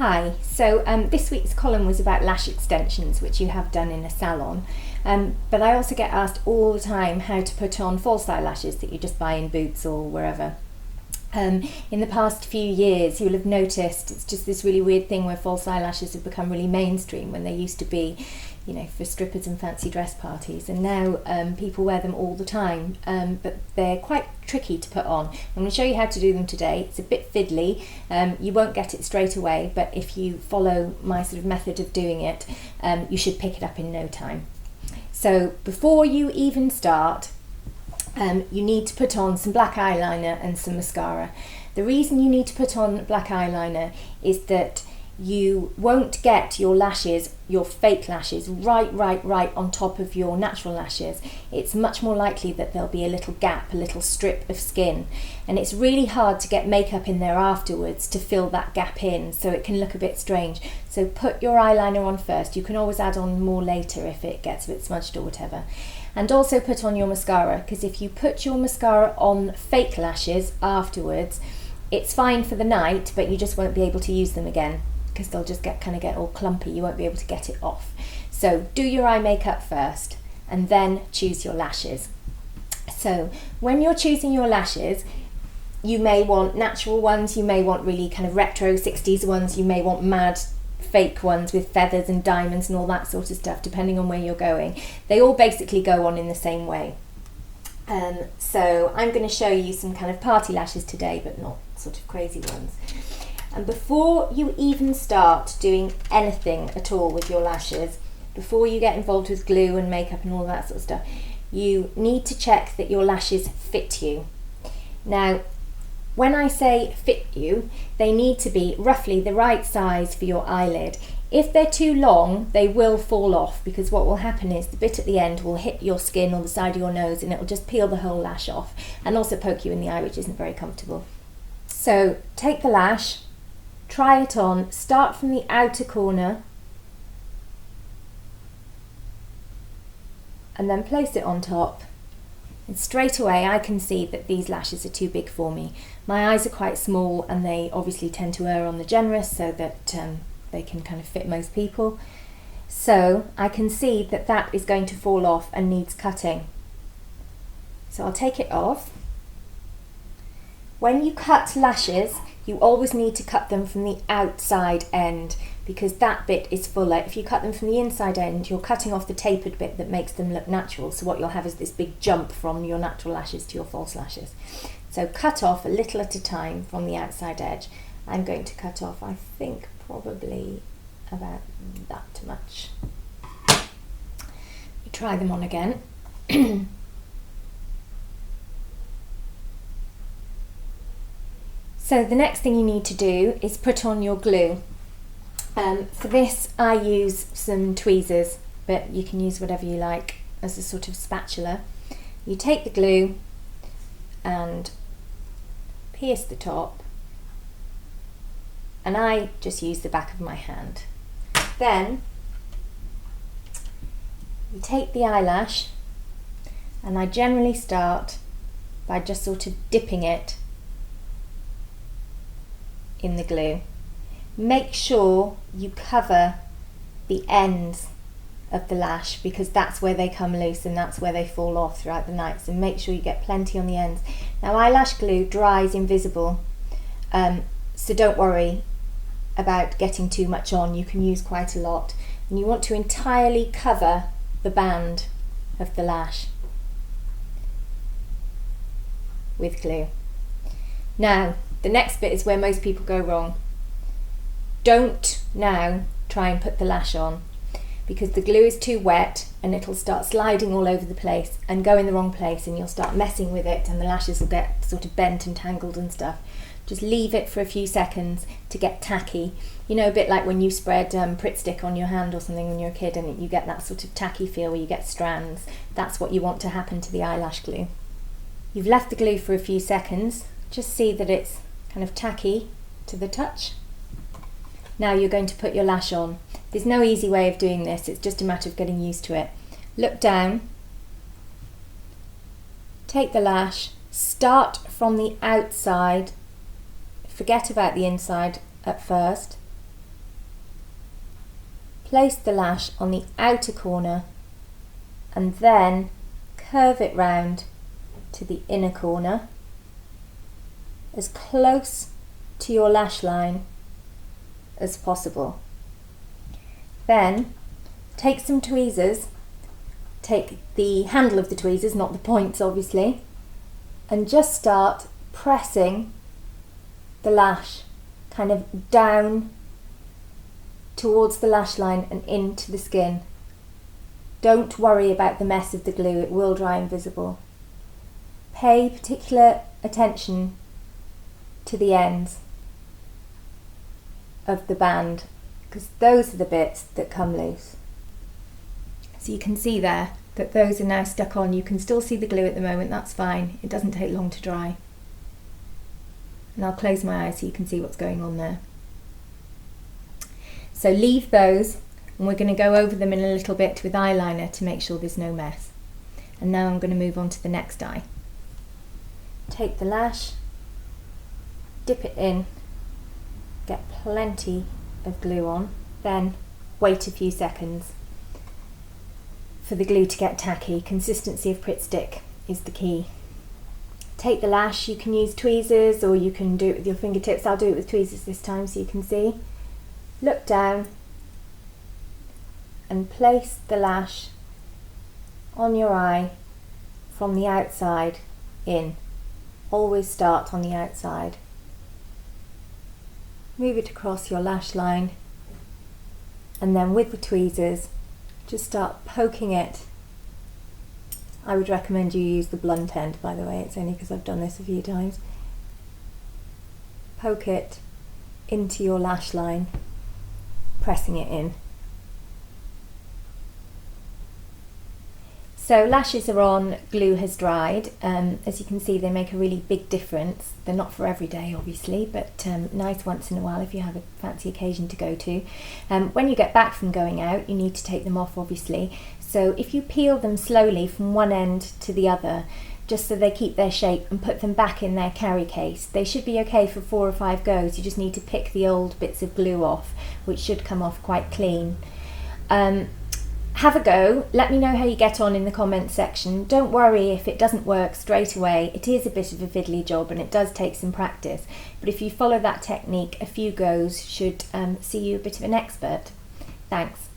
Hi, so this week's column was about lash extensions, which you have done in a salon, but I also get asked all the time how to put on false eyelashes that you just buy in Boots or wherever. In the past few years, you'll have noticed it's just this really weird thing where false eyelashes have become really mainstream when they used to be, for strippers and fancy dress parties, and now people wear them all the time, but they're quite tricky to put on. I'm going to show you how to do them today. It's a bit fiddly, you won't get it straight away, but if you follow my sort of method of doing it, you should pick it up in no time. So before you even start, you need to put on some black eyeliner and some mascara. The reason you need to put on black eyeliner is that you won't get your lashes, your fake lashes, right on top of your natural lashes. It's much more likely that there'll be a little gap, a little strip of skin, and it's really hard to get makeup in there afterwards to fill that gap in, so it can look a bit strange. So put your eyeliner on first. You can always add on more later if it gets a bit smudged or whatever. And also put on your mascara, because if you put your mascara on fake lashes afterwards, it's fine for the night, but you just won't be able to use them again because they'll just get all clumpy. You won't be able to get it off. So do your eye makeup first and then choose your lashes. So when you're choosing your lashes, you may want natural ones, you may want really kind of retro 60s ones, you may want mad fake ones with feathers and diamonds and all that sort of stuff, depending on where you're going. They all basically go on in the same way. So I'm going to show you some kind of party lashes today, but not sort of crazy ones. And before you even start doing anything at all with your lashes, before you get involved with glue and makeup and all that sort of stuff, you need to check that your lashes fit you. Now, when I say fit you, they need to be roughly the right size for your eyelid. If they're too long, they will fall off, because what will happen is the bit at the end will hit your skin or the side of your nose and it will just peel the whole lash off and also poke you in the eye, which isn't very comfortable. So take the lash, try it on, start from the outer corner and then place it on top. And straight away I can see that these lashes are too big for me. My eyes are quite small and they obviously tend to err on the generous, so that they can kind of fit most people. So I can see that that is going to fall off and needs cutting. So I'll take it off. When you cut lashes, you always need to cut them from the outside end, because that bit is fuller. If you cut them from the inside end, you're cutting off the tapered bit that makes them look natural. So what you'll have is this big jump from your natural lashes to your false lashes. So cut off a little at a time from the outside edge. I'm going to cut off, I think, probably about that much. You try them on again. So the next thing you need to do is put on your glue. For this I use some tweezers, but you can use whatever you like as a sort of spatula. You take the glue and pierce the top, and I just use the back of my hand. Then you take the eyelash, and I generally start by just sort of dipping it in the glue. Make sure you cover the ends of the lash, because that's where they come loose and that's where they fall off throughout the night, so make sure you get plenty on the ends. Now, eyelash glue dries invisible, so don't worry about getting too much on. You can use quite a lot, and you want to entirely cover the band of the lash with glue. Now, the next bit is where most people go wrong. Don't now try and put the lash on, because the glue is too wet and it'll start sliding all over the place and go in the wrong place, and you'll start messing with it and the lashes will get sort of bent and tangled and stuff. Just leave it for a few seconds to get tacky. You know, a bit like when you spread Pritt stick on your hand or something when you're a kid and you get that sort of tacky feel where you get strands. That's what you want to happen to the eyelash glue. You've left the glue for a few seconds. Just see that it's kind of tacky to the touch. Now you're going to put your lash on. There's no easy way of doing this, it's just a matter of getting used to it. Look down, take the lash, start from the outside, forget about the inside at first, place the lash on the outer corner and then curve it round to the inner corner as close to your lash line as possible. Then take some tweezers, take the handle of the tweezers, not the points obviously, and just start pressing the lash kind of down towards the lash line and into the skin. Don't worry about the mess of the glue, it will dry invisible. Pay particular attention to the ends of the band, because those are the bits that come loose. So you can see there that those are now stuck on. You can still see the glue at the moment, that's fine. It doesn't take long to dry. And I'll close my eyes so you can see what's going on there. So leave those, and we're going to go over them in a little bit with eyeliner to make sure there's no mess. And now I'm going to move on to the next eye. Take the lash, dip it in, get plenty of glue on, then wait a few seconds for the glue to get tacky. Consistency of Pritt stick is the key. Take the lash, you can use tweezers or you can do it with your fingertips. I'll do it with tweezers this time so you can see. Look down and place the lash on your eye from the outside in. Always start on the outside. Move it across your lash line, and then with the tweezers just start poking it. I would recommend you use the blunt end, by the way, it's only because I've done this a few times. Poke it into your lash line, pressing it in. So lashes are on, glue has dried. As you can see, they make a really big difference. They're not for every day, obviously, but nice once in a while if you have a fancy occasion to go to. When you get back from going out, you need to take them off, obviously. So if you peel them slowly from one end to the other, just so they keep their shape, and put them back in their carry case, they should be okay for 4 or 5 goes. You just need to pick the old bits of glue off, which should come off quite clean. Have a go, let me know how you get on in the comments section. Don't worry if it doesn't work straight away. It is a bit of a fiddly job and it does take some practice, but if you follow that technique, a few goes should see you a bit of an expert. Thanks.